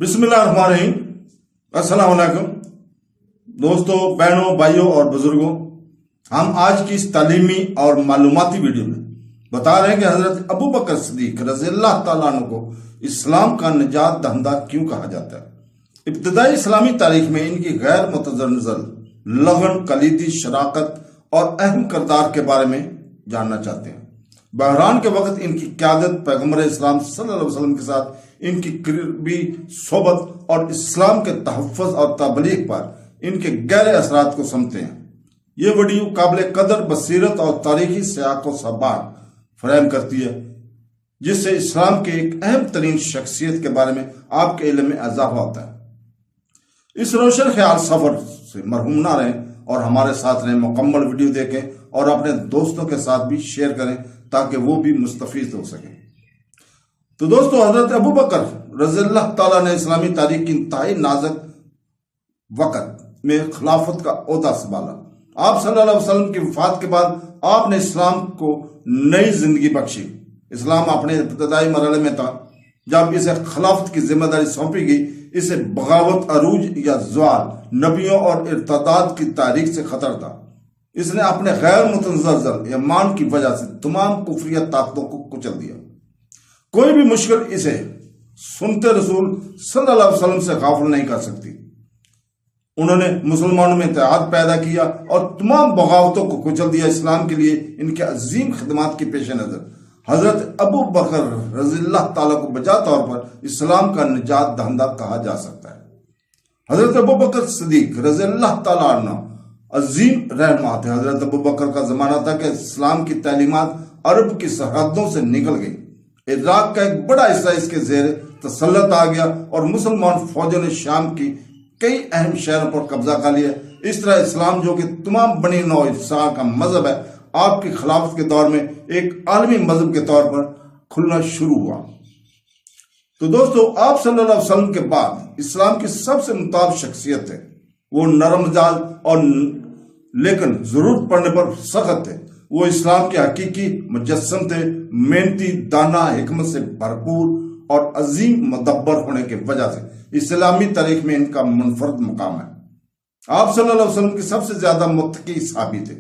بسم اللہ الرحمن الرحیم۔ السلام علیکم دوستوں، بہنوں، بھائیوں اور بزرگوں، ہم آج کی اس تعلیمی اور معلوماتی ویڈیو میں بتا رہے ہیں کہ حضرت ابو بکر صدیق رضی اللہ تعالیٰ عنہ کو اسلام کا نجات دہندہ کیوں کہا جاتا ہے۔ ابتدائی اسلامی تاریخ میں ان کی غیر متزلزل لگن، کلیدی شراکت اور اہم کردار کے بارے میں جاننا چاہتے ہیں۔ بحران کے وقت ان کی قیادت، پیغمبر اسلام صلی اللہ علیہ وسلم کے ساتھ ان کی قریبی صحبت اور اسلام کے تحفظ اور تبلیغ پر ان کے گہرے اثرات کو سمجھتے ہیں۔ یہ ویڈیو قابل قدر بصیرت اور تاریخی سیاق و سباق فراہم کرتی ہے، جس سے اسلام کے ایک اہم ترین شخصیت کے بارے میں آپ کے علم میں اضافہ ہوتا ہے۔ اس روشن خیال سفر سے محروم نہ رہیں اور ہمارے ساتھ رہیں، مکمل ویڈیو دیکھیں اور اپنے دوستوں کے ساتھ بھی شیئر کریں تاکہ وہ بھی مستفید ہو سکیں۔ تو دوستو، حضرت ابو بکر رضی اللہ تعالیٰ نے اسلامی تاریخ کی انتہائی نازک وقت میں خلافت کا عہدہ سنبھالا۔ آپ صلی اللہ علیہ وسلم کی وفات کے بعد آپ نے اسلام کو نئی زندگی بخشی۔ اسلام اپنے ابتدائی مرحلے میں تھا۔ جب اسے خلافت کی ذمہ داری سونپی گئی، اسے بغاوت، عروج یا زوال، نبیوں اور ارتداد کی تاریخ سے خطر تھا۔ اس نے اپنے غیر متزلزل ایمان کی وجہ سے تمام کفریہ طاقتوں کو کچل دیا۔ کوئی بھی مشکل اسے سنتے رسول صلی اللہ علیہ وسلم سے غافل نہیں کر سکتی۔ انہوں نے مسلمانوں میں اتحاد پیدا کیا اور تمام بغاوتوں کو کچل دیا۔ اسلام کے لیے ان کے عظیم خدمات کے پیش نظر حضرت ابو بکر رضی اللہ تعالیٰ کو بجا طور پر اسلام کا نجات دہندہ کہا جا سکتا ہے۔ حضرت ابو بکر صدیق رضی اللہ تعالیٰ عنہ عظیم رہنما تھے۔ حضرت ابو بکر کا زمانہ تھا کہ اسلام کی تعلیمات عرب کی سرحدوں سے نکل گئی۔ عراق کا ایک بڑا حصہ اس کے زیر تسلط آ گیا اور مسلمان فوجوں نے شام کی کئی اہم شہروں پر قبضہ کر لیا۔ اس طرح اسلام، جو کہ تمام بنی نوع انسان کا مذہب ہے، آپ کی خلافت کے دور میں ایک عالمی مذہب کے طور پر کھلنا شروع ہوا۔ تو دوستو، آپ صلی اللہ علیہ وسلم کے بعد اسلام کی سب سے متعارف شخصیت ہے۔ وہ نرم مزاج اور لیکن ضرورت پڑنے پر سخت تھے۔ وہ اسلام کے حقیقی مجسم تھے، محنتی، دانا، حکمت سے بھرپور اور عظیم مدبر ہونے کی وجہ سے اسلامی تاریخ میں ان کا منفرد مقام ہے۔ آپ صلی اللہ علیہ وسلم کی سب سے زیادہ متقی صحابی تھے۔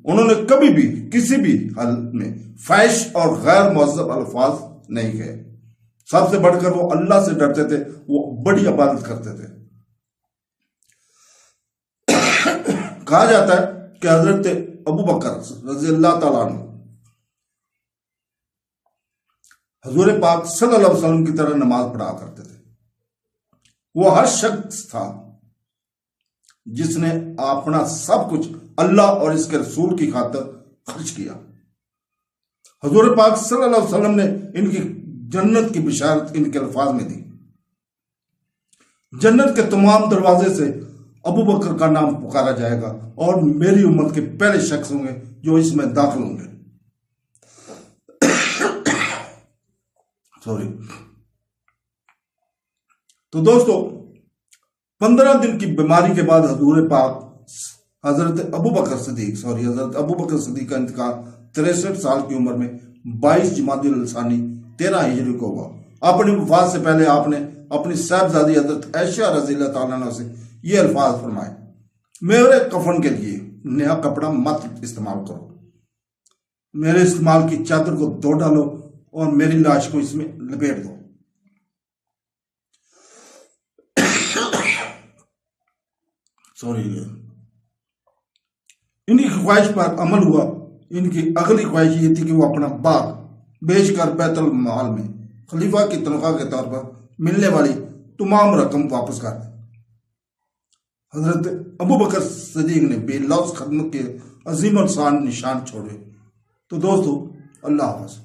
انہوں نے کبھی بھی کسی بھی حال میں فحش اور غیر مہذب الفاظ نہیں کہے۔ سب سے بڑھ کر وہ اللہ سے ڈرتے تھے، وہ بڑی عبادت کرتے تھے۔ کہا جاتا ہے کہ حضرت ابو بکر رضی اللہ تعالیٰ عنہ حضور پاک صلی اللہ علیہ وسلم کی طرح نماز پڑھا کرتے تھے۔ وہ ہر شخص تھا جس نے اپنا سب کچھ اللہ اور اس کے رسول کی خاطر خرچ کیا۔ حضور پاک صلی اللہ علیہ وسلم نے ان کی جنت کی بشارت ان کے الفاظ میں دی۔ جنت کے تمام دروازے سے ابو بکر کا نام پکارا جائے گا اور میری امت کے پہلے شخص ہوں گے جو اس میں داخل ہوں گے۔ تو دوستو، 15 دن کی بیماری کے بعد حضور پاک حضرت ابو بکر صدیق کا انتقال 63 سال کی عمر میں 22 جمادی الثانی 13 ہجری کو ہوا۔ اپنی وفات سے پہلے آپ نے اپنی صاحبزادی حضرت عائشہ رضی اللہ تعالیٰ عنہ سے یہ الفاظ فرمائے: میرے کفن کے لیے نیا کپڑا مت استعمال کرو، میرے استعمال کی چادر کو دھو ڈالو اور میری لاش کو اس میں لپیٹ دو۔ ان کی خواہش پر عمل ہوا۔ ان کی اگلی خواہش یہ تھی کہ وہ اپنا باغ بیچ کر بیت المال میں خلیفہ کی تنخواہ کے طور پر ملنے والی تمام رقم واپس کر دیں۔ حضرت ابو بکر صدیق نے بے لوث خدمت کے عظیم الشان نشان چھوڑے۔ تو دوستو، اللہ حافظ۔